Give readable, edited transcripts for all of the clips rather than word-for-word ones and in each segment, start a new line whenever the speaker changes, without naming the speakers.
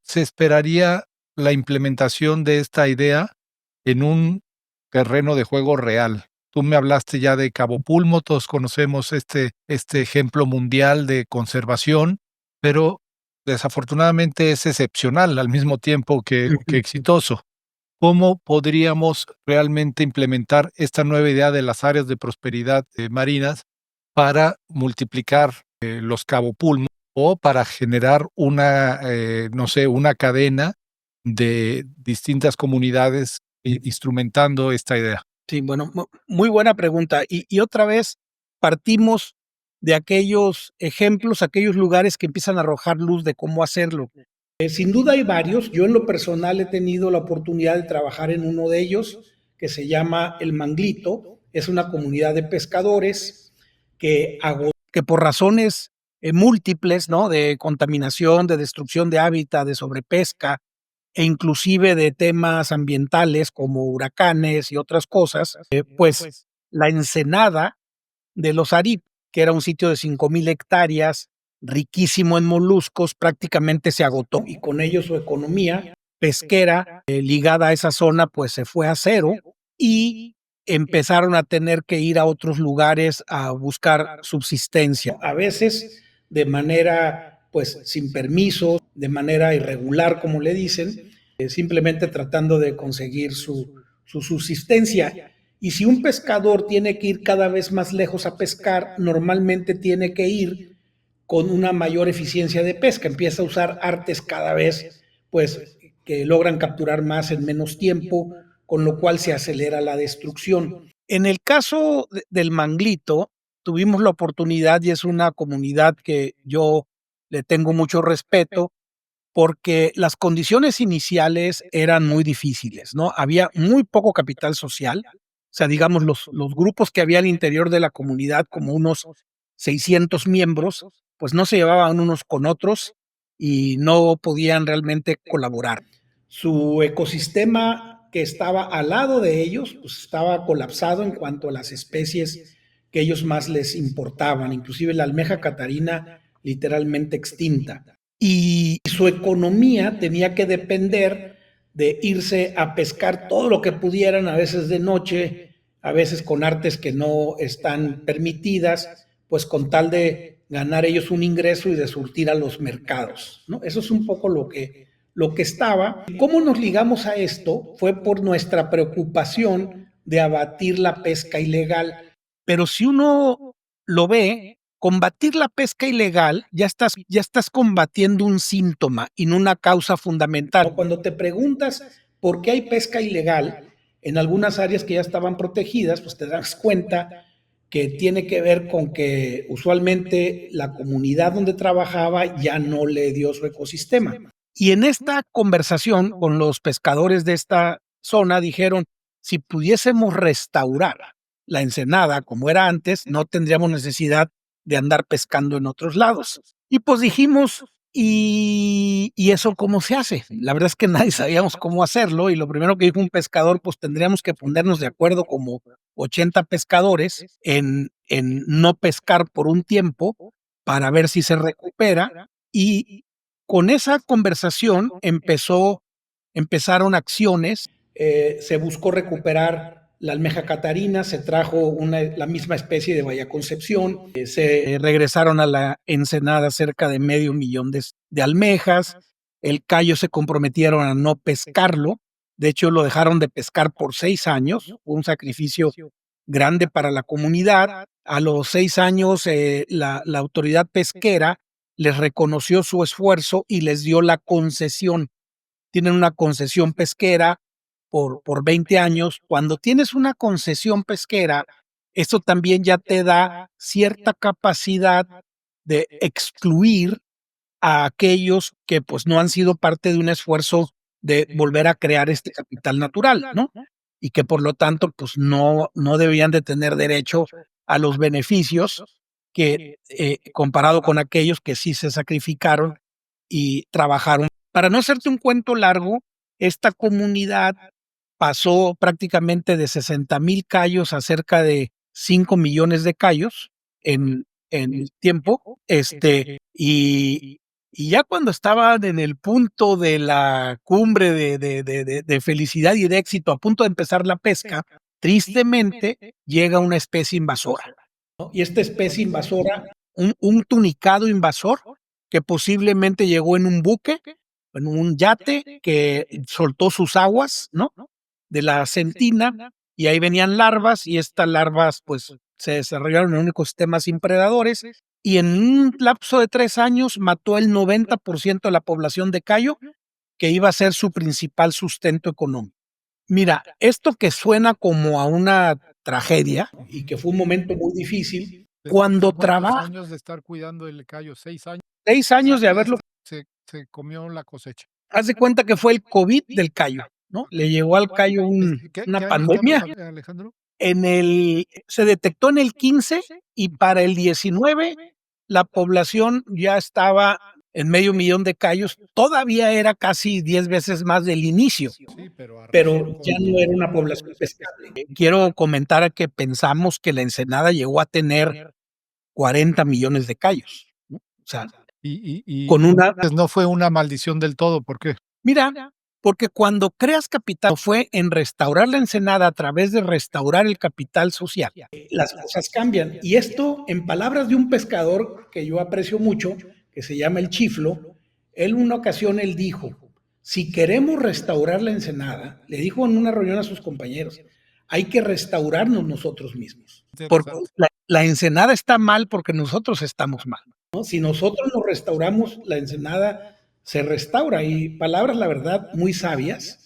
se esperaría la implementación de esta idea en un terreno de juego real? Tú me hablaste ya de Cabo Pulmo, todos conocemos este ejemplo mundial de conservación, pero desafortunadamente es excepcional al mismo tiempo que exitoso. ¿Cómo podríamos realmente implementar esta nueva idea de las áreas de prosperidad, marinas para multiplicar, los Cabo Pulmo o para generar una, no sé, una cadena de distintas comunidades instrumentando esta idea?
Sí, bueno, muy buena pregunta. Y otra vez partimos de aquellos ejemplos, aquellos lugares que empiezan a arrojar luz de cómo hacerlo. Sin duda hay varios. Yo en lo personal he tenido la oportunidad de trabajar en uno de ellos, que se llama El Manglito. Es una comunidad de pescadores que por razones múltiples, ¿no? De contaminación, de destrucción de hábitat, de sobrepesca, e inclusive de temas ambientales como huracanes y otras cosas, pues la ensenada de los Arip, que era un sitio de 5,000 hectáreas, riquísimo en moluscos, prácticamente se agotó y con ello su economía pesquera ligada a esa zona pues se fue a cero y empezaron a tener que ir a otros lugares a buscar subsistencia, a veces de manera pues sin permiso, de manera irregular como le dicen, simplemente tratando de conseguir su subsistencia. Y si un pescador tiene que ir cada vez más lejos a pescar, normalmente tiene que ir con una mayor eficiencia de pesca. Empieza a usar artes cada vez, pues, que logran capturar más en menos tiempo, con lo cual se acelera la destrucción. En el caso del Manglito, tuvimos la oportunidad y es una comunidad que yo le tengo mucho respeto porque las condiciones iniciales eran muy difíciles, ¿no? Había muy poco capital social, o sea, digamos, los grupos que había al interior de la comunidad, como unos 600 miembros, pues no se llevaban unos con otros y no podían realmente colaborar. Su ecosistema que estaba al lado de ellos, pues estaba colapsado en cuanto a las especies que ellos más les importaban, inclusive la almeja catarina literalmente extinta. Y su economía tenía que depender de irse a pescar todo lo que pudieran, a veces de noche, a veces con artes que no están permitidas, pues con tal de ganar ellos un ingreso y de surtir a los mercados, ¿no? Eso es un poco lo que estaba. ¿Cómo nos ligamos a esto? Fue por nuestra preocupación de abatir la pesca ilegal. Pero si uno lo ve, combatir la pesca ilegal, ya estás combatiendo un síntoma y no una causa fundamental. Cuando te preguntas por qué hay pesca ilegal en algunas áreas que ya estaban protegidas, pues te das cuenta que tiene que ver con que usualmente la comunidad donde trabajaba ya no le dio su ecosistema. Y en esta conversación con los pescadores de esta zona dijeron, si pudiésemos restaurar la ensenada como era antes, no tendríamos necesidad de andar pescando en otros lados. Y pues dijimos, ¿y eso cómo se hace? La verdad es que nadie sabíamos cómo hacerlo y lo primero que dijo un pescador, pues tendríamos que ponernos de acuerdo como 80 pescadores en no pescar por un tiempo para ver si se recupera y con esa conversación empezaron acciones, se buscó recuperar la almeja catarina, se trajo la misma especie de Bahía Concepción, se regresaron a la ensenada cerca de 500,000 de almejas, el Cayo se comprometieron a no pescarlo, de hecho lo dejaron de pescar por 6 años, fue un sacrificio grande para la comunidad. A los 6 años la autoridad pesquera les reconoció su esfuerzo y les dio la concesión. Tienen una concesión pesquera por 20 años. Cuando tienes una concesión pesquera, esto también ya te da cierta capacidad de excluir a aquellos que pues no han sido parte de un esfuerzo de volver a crear este capital natural, ¿no? Y que por lo tanto pues no debían de tener derecho a los beneficios que comparado con aquellos que sí se sacrificaron y trabajaron. Para no hacerte un cuento largo, esta comunidad pasó prácticamente de 60,000 cayos a cerca de 5 millones de cayos en el tiempo, y Y ya cuando estaban en el punto de la cumbre de felicidad y de éxito, a punto de empezar la pesca, tristemente llega una especie invasora, ¿no? Y esta especie invasora, un tunicado invasor que posiblemente llegó en un buque, en un yate que soltó sus aguas, ¿no? De la centina, y ahí venían larvas, y estas larvas pues se desarrollaron en un ecosistema sin predadores, y en un lapso de 3 años mató el 90% de la población de Cayo, que iba a ser su principal sustento económico. Mira, esto que suena como a una tragedia y que fue un momento muy difícil, cuando
¿Cuántos
trabaja
años de estar cuidando el Cayo? 6 años.
6 años de haberlo,
Se comió la cosecha.
haz de cuenta que fue el COVID del Cayo, ¿no? Le llegó al Cayo una
¿Qué año estamos,
pandemia.
Alejandro?
Se detectó en el 15 y para el 19 la población ya estaba en medio millón de cayos, todavía era casi 10 veces más del inicio,
Sí, pero arrasó
pero ya
con
no era una
todo
población
lo
pescable. Quiero comentar que pensamos que la Ensenada llegó a tener 40 millones de cayos, ¿no? O sea, con una
pues no fue una maldición del todo, ¿por qué?
mira, porque cuando creas capital fue en restaurar la Ensenada a través de restaurar el capital social. Las cosas cambian. Y esto, en palabras de un pescador que yo aprecio mucho, que se llama el Chiflo, él en una ocasión él dijo, si queremos restaurar la Ensenada, le dijo en una reunión a sus compañeros, hay que restaurarnos nosotros mismos. Porque
Interesante.
la Ensenada está mal porque nosotros estamos mal, ¿no? Si nosotros nos restauramos, la Ensenada se restaura. Y palabras, la verdad, muy sabias.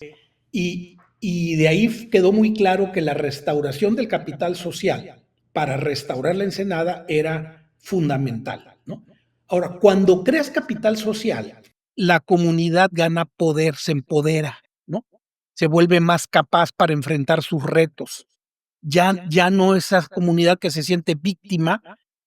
Y de ahí quedó muy claro que la restauración del capital social para restaurar la Ensenada era fundamental, ¿no? Ahora, cuando creas capital social, la comunidad gana poder, se empodera, ¿no? Se vuelve más capaz para enfrentar sus retos. Ya no esa comunidad que se siente víctima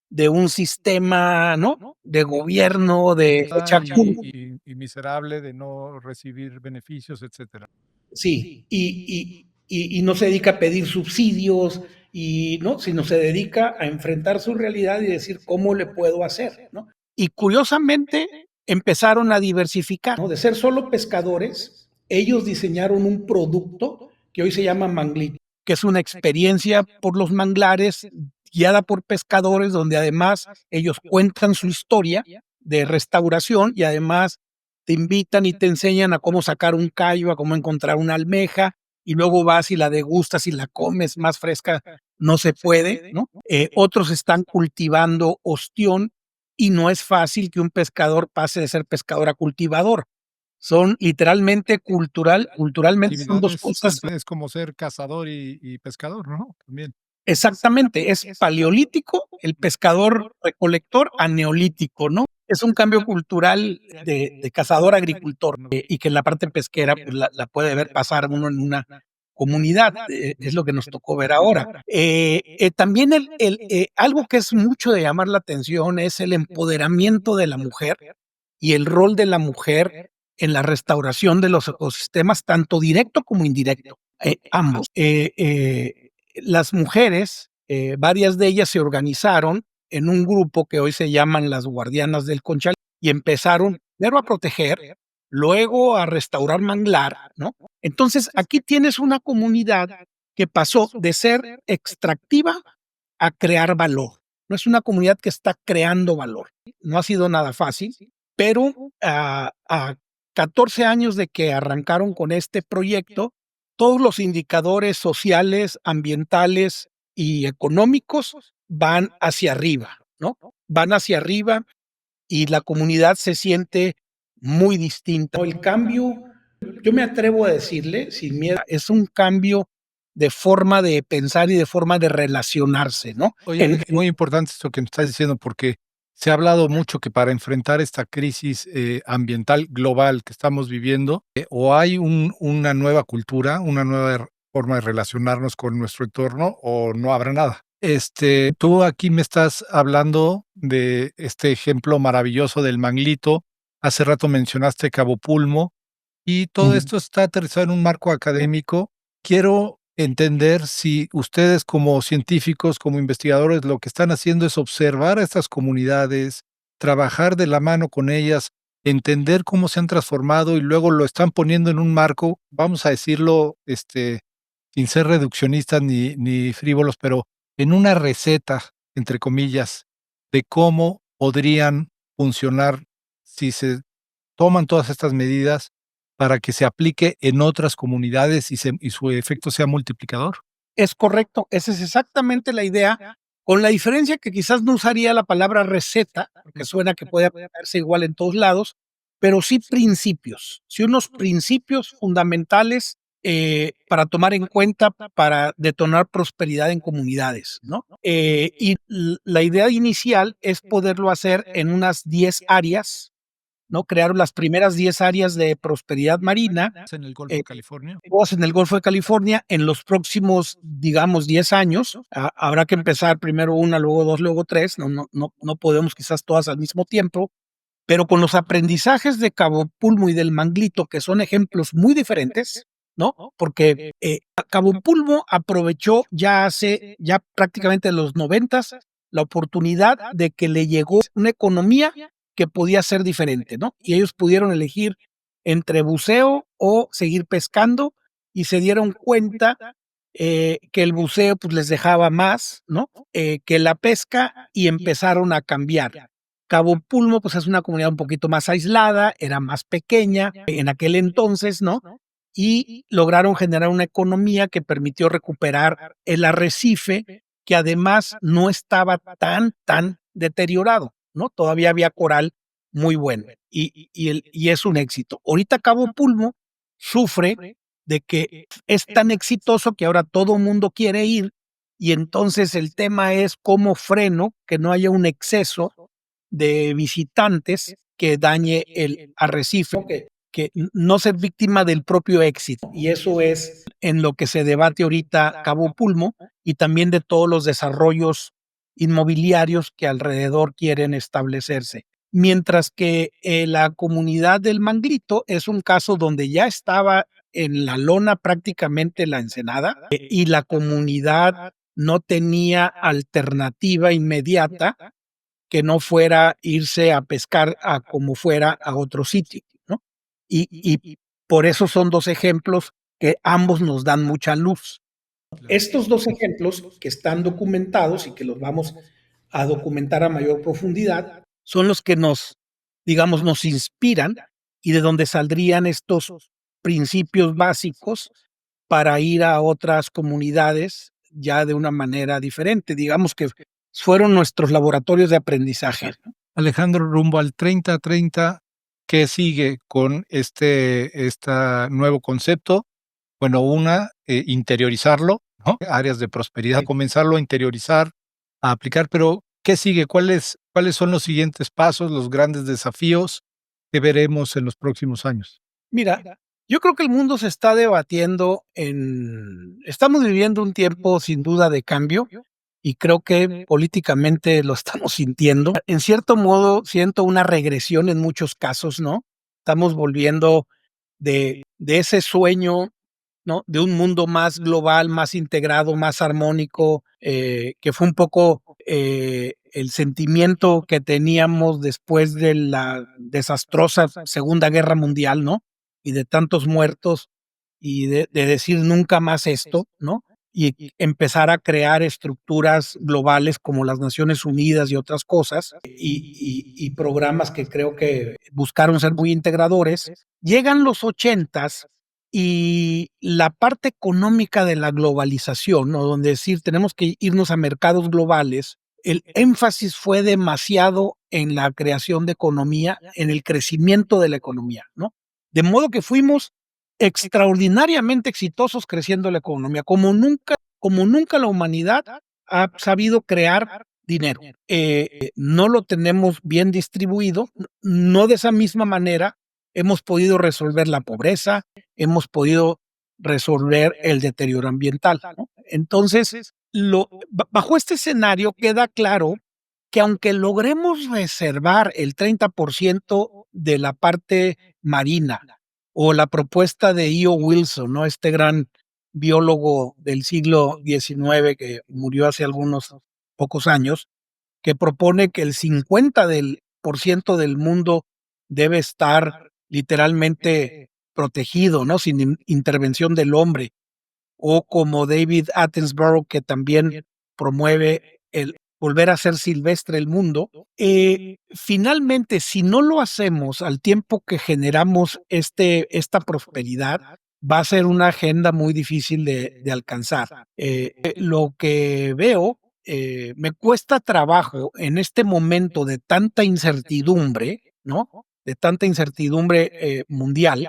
de un sistema, ¿no? De gobierno, de echar culpa.
Y miserable de no recibir beneficios, etcétera.
Sí, y no se dedica a pedir subsidios, y no, sino se dedica a enfrentar su realidad y decir cómo le puedo hacer, ¿no? Y curiosamente empezaron a diversificar, ¿no? De ser solo pescadores, ellos diseñaron un producto que hoy se llama Manglito, que es una experiencia por los manglares guiada por pescadores, donde además ellos cuentan su historia de restauración y además te invitan y te enseñan a cómo sacar un callo, a cómo encontrar una almeja, y luego vas y la degustas y la comes más fresca, no se puede, ¿no? Otros están cultivando ostión y no es fácil que un pescador pase de ser pescador a cultivador. Son literalmente culturalmente son dos cosas.
Es como ser cazador y pescador, ¿no? También.
Exactamente, es paleolítico, el pescador recolector, a neolítico, ¿no? Es un cambio cultural de cazador a agricultor, y que en la parte pesquera, pues, la puede ver pasar uno en una comunidad, es lo que nos tocó ver ahora. También algo que es mucho de llamar la atención es el empoderamiento de la mujer y el rol de la mujer en la restauración de los ecosistemas, tanto directo como indirecto, ambos. Las mujeres, varias de ellas se organizaron en un grupo que hoy se llaman las Guardianas del Conchal y empezaron primero a proteger, luego a restaurar manglar, ¿no? Entonces, aquí tienes una comunidad que pasó de ser extractiva a crear valor. No es una comunidad que está creando valor. No ha sido nada fácil, pero a 14 años de que arrancaron con este proyecto, todos los indicadores sociales, ambientales y económicos van hacia arriba, ¿no? Van hacia arriba y la comunidad se siente muy distinta. El cambio, yo me atrevo a decirle, sin miedo, es un cambio de forma de pensar y de forma de relacionarse, ¿no?
Oye, es muy importante esto que me estás diciendo, porque se ha hablado mucho que para enfrentar esta crisis, ambiental global que estamos viviendo, o hay una nueva cultura, una nueva forma de relacionarnos con nuestro entorno, o no habrá nada. Tú aquí me estás hablando de este ejemplo maravilloso del manglito. Hace rato mencionaste Cabo Pulmo, y todo
Ujú.
esto está aterrizado en un marco académico. Quiero entender si ustedes como científicos, como investigadores, lo que están haciendo es observar a estas comunidades, trabajar de la mano con ellas entender cómo se han transformado y luego lo están poniendo en un marco, vamos a decirlo, sin ser reduccionistas ni frívolos, pero en una receta, entre comillas, de cómo podrían funcionar si se toman todas estas medidas para que se aplique en otras comunidades y su efecto sea multiplicador.
Es correcto, esa es exactamente la idea, con la diferencia que quizás no usaría la palabra receta, porque suena que puede aplicarse igual en todos lados, pero sí principios, sí unos principios fundamentales para tomar en cuenta para detonar prosperidad en comunidades, ¿no? La idea inicial es poderlo hacer en unas 10 áreas, ¿no? Crear las primeras 10 áreas de prosperidad marina,
En el Golfo
eh,
de California.
todas en el Golfo de California. En los próximos, digamos, 10 años, habrá que empezar primero una, luego dos, luego tres. No podemos quizás todas al mismo tiempo, pero con los aprendizajes de Cabo Pulmo y del Manglito, que son ejemplos muy diferentes, ¿no? Porque Cabo Pulmo aprovechó ya prácticamente en los noventas la oportunidad de que le llegó una economía que podía ser diferente, ¿no? Y ellos pudieron elegir entre buceo o seguir pescando y se dieron cuenta que el buceo pues les dejaba más, ¿no? Que la pesca y empezaron a cambiar. Cabo Pulmo, pues es una comunidad un poquito más aislada, era más pequeña en aquel entonces, ¿no? Y lograron generar una economía que permitió recuperar el arrecife, que además no estaba tan deteriorado, ¿no? Todavía había coral muy bueno y es un éxito. Ahorita Cabo Pulmo sufre de que es tan exitoso que ahora todo mundo quiere ir y entonces el tema es cómo freno que no haya un exceso de visitantes que dañe el arrecife, que no ser víctima del propio éxito. Y eso es en lo que se debate ahorita Cabo Pulmo y también de todos los desarrollos inmobiliarios que alrededor quieren establecerse. Mientras que la comunidad del Manglito es un caso donde ya estaba en la lona prácticamente la Ensenada y la comunidad no tenía alternativa inmediata que no fuera irse a pescar a como fuera a otro sitio, ¿no? Y por eso son 2 ejemplos que ambos nos dan mucha luz. Estos 2 ejemplos que están documentados y que los vamos a documentar a mayor profundidad, son los que nos, digamos, nos inspiran y de donde saldrían estos principios básicos para ir a otras comunidades ya de una manera diferente. Digamos que fueron nuestros laboratorios de aprendizaje.
Alejandro, rumbo al 30-30, ¿qué sigue con nuevo concepto? Bueno, interiorizarlo, ¿no? Áreas de prosperidad, comenzarlo a interiorizar, a aplicar, pero ¿qué sigue? ¿Cuáles son los siguientes pasos, los grandes desafíos que veremos en los próximos años?
Mira, yo creo que el mundo se está debatiendo estamos viviendo un tiempo sin duda de cambio y creo que políticamente lo estamos sintiendo. En cierto modo, siento una regresión en muchos casos, ¿no? Estamos volviendo de ese sueño, ¿no? De un mundo más global, más integrado, más armónico, que fue un poco el sentimiento que teníamos después de la desastrosa Segunda Guerra Mundial, ¿no? Y de tantos muertos y de decir nunca más esto, ¿no? Y empezar a crear estructuras globales como las Naciones Unidas y otras cosas, y programas que creo que buscaron ser muy integradores. Llegan los ochentas y la parte económica de la globalización, ¿no? Donde decir tenemos que irnos a mercados globales, el énfasis fue demasiado en la creación de economía, en el crecimiento de la economía, ¿no? De modo que fuimos extraordinariamente exitosos creciendo la economía, como nunca la humanidad ha sabido crear dinero. No lo tenemos bien distribuido, no de esa misma manera hemos podido resolver la pobreza, hemos podido resolver el deterioro ambiental, ¿no? Entonces, bajo este escenario queda claro que aunque logremos reservar el 30% de la parte marina o la propuesta de E.O. Wilson, ¿no? Este gran biólogo del siglo XIX que murió hace algunos pocos años, que propone que el 50% del mundo debe estar literalmente protegido, ¿no? Sin intervención del hombre, o como David Attenborough, que también promueve el volver a ser silvestre el mundo. Finalmente, si no lo hacemos al tiempo que generamos esta prosperidad, va a ser una agenda muy difícil de alcanzar. Lo que veo, me cuesta trabajo en este momento de tanta incertidumbre, ¿no? De tanta incertidumbre mundial,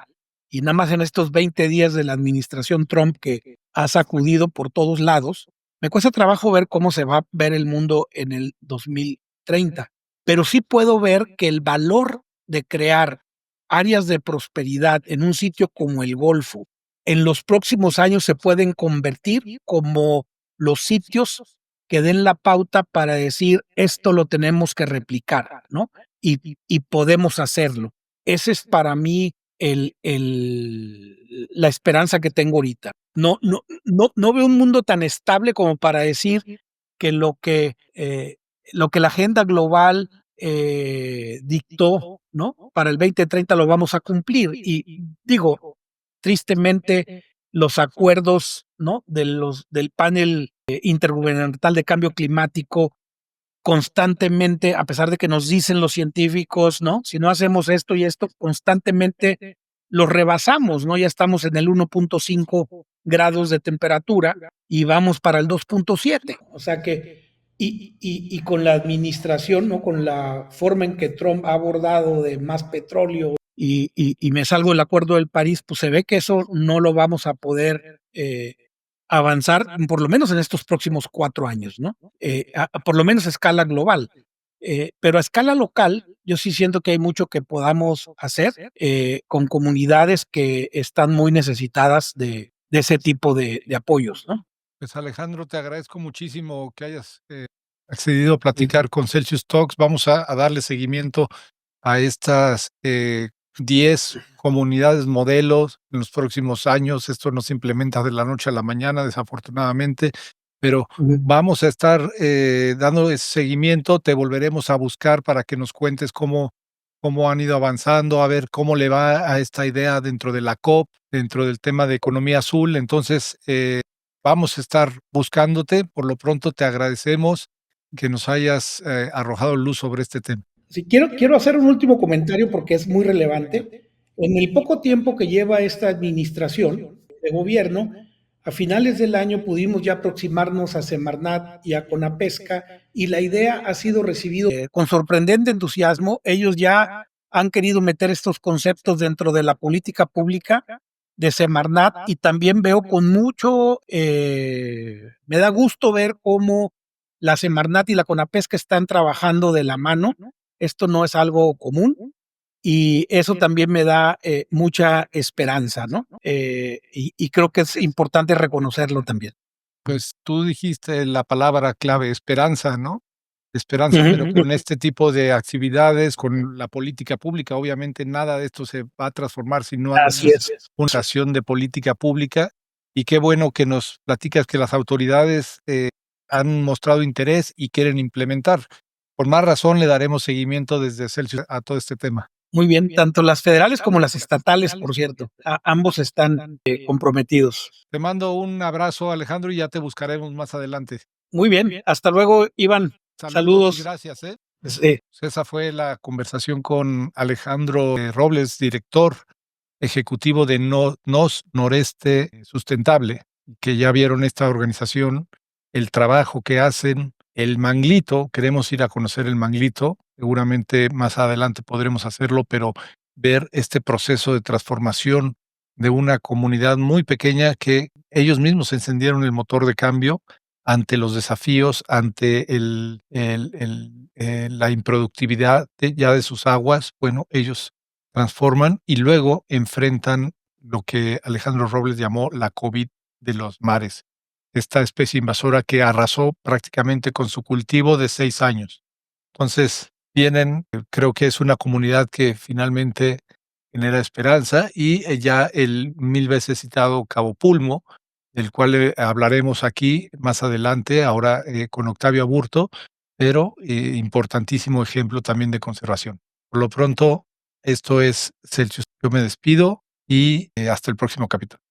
y nada más en estos 20 días de la administración Trump que ha sacudido por todos lados, me cuesta trabajo ver cómo se va a ver el mundo en el 2030, pero sí puedo ver que el valor de crear áreas de prosperidad en un sitio como el Golfo en los próximos años se pueden convertir como los sitios que den la pauta para decir esto lo tenemos que replicar, ¿no? Y podemos hacerlo. Ese es para mí la esperanza que tengo ahorita. No veo un mundo tan estable como para decir que lo que la agenda global dictó, ¿no? Para el 2030 lo vamos a cumplir. Y digo, tristemente, los acuerdos, ¿no? Del panel intergubernamental de cambio climático constantemente, a pesar de que nos dicen los científicos, ¿no? Si no hacemos esto y esto, constantemente los rebasamos, ¿no? Ya estamos en el 1.5 grados de temperatura y vamos para el 2.7. O sea que, y con la administración, ¿no? Con la forma en que Trump ha abordado de más petróleo y me salgo del Acuerdo del París, pues se ve que eso no lo vamos a poder avanzar, por lo menos en estos próximos 4 años, ¿no? Por lo menos a escala global. Pero a escala local, yo sí siento que hay mucho que podamos hacer con comunidades que están muy necesitadas de ese tipo de apoyos, ¿no?
Pues Alejandro, te agradezco muchísimo que hayas accedido a platicar con Celsius Talks. Vamos a darle seguimiento a estas 10 comunidades modelos en los próximos años. Esto no se implementa de la noche a la mañana, desafortunadamente, pero vamos a estar dando ese seguimiento. Te volveremos a buscar para que nos cuentes cómo han ido avanzando, a ver cómo le va a esta idea dentro de la COP, dentro del tema de economía azul. Entonces, vamos a estar buscándote. Por lo pronto, te agradecemos que nos hayas arrojado luz sobre este tema.
Si quiero hacer un último comentario porque es muy relevante. En el poco tiempo que lleva esta administración de gobierno, a finales del año pudimos ya aproximarnos a Semarnat y a Conapesca y la idea ha sido recibida con sorprendente entusiasmo. Ellos ya han querido meter estos conceptos dentro de la política pública de Semarnat y también veo con mucho, me da gusto ver cómo la Semarnat y la Conapesca están trabajando de la mano. Esto no es algo común y eso también me da mucha esperanza, ¿no? Y creo que es importante reconocerlo también.
Pues tú dijiste la palabra clave, esperanza, ¿no? Esperanza, pero con este tipo de actividades, con la política pública, obviamente nada de esto se va a transformar si no hay
Así es.
una acción de política pública. Y qué bueno que nos platicas que las autoridades han mostrado interés y quieren implementar. Por más razón le daremos seguimiento desde Celsius a todo este tema.
Muy bien, tanto las federales como las estatales, por cierto, ambos están comprometidos.
Te mando un abrazo, Alejandro, y ya te buscaremos más adelante.
Muy bien, hasta luego, Iván.
Saludos y
Saludos.
gracias.
Sí.
Esa fue la conversación con Alejandro Robles, director ejecutivo de NOS Noreste Sustentable, que ya vieron esta organización, el trabajo que hacen, el Manglito. Queremos ir a conocer el Manglito, seguramente más adelante podremos hacerlo, pero ver este proceso de transformación de una comunidad muy pequeña que ellos mismos encendieron el motor de cambio ante los desafíos, ante la improductividad ya de sus aguas. Bueno, ellos transforman y luego enfrentan lo que Alejandro Robles llamó la COVID de los mares, esta especie invasora que arrasó prácticamente con su cultivo de 6 años. Entonces, creo que es una comunidad que finalmente genera esperanza y ya el 1000 veces citado Cabo Pulmo, del cual hablaremos aquí más adelante, ahora con Octavio Aburto, pero importantísimo ejemplo también de conservación. Por lo pronto, Esto es Celsius. Yo me despido y hasta el próximo capítulo.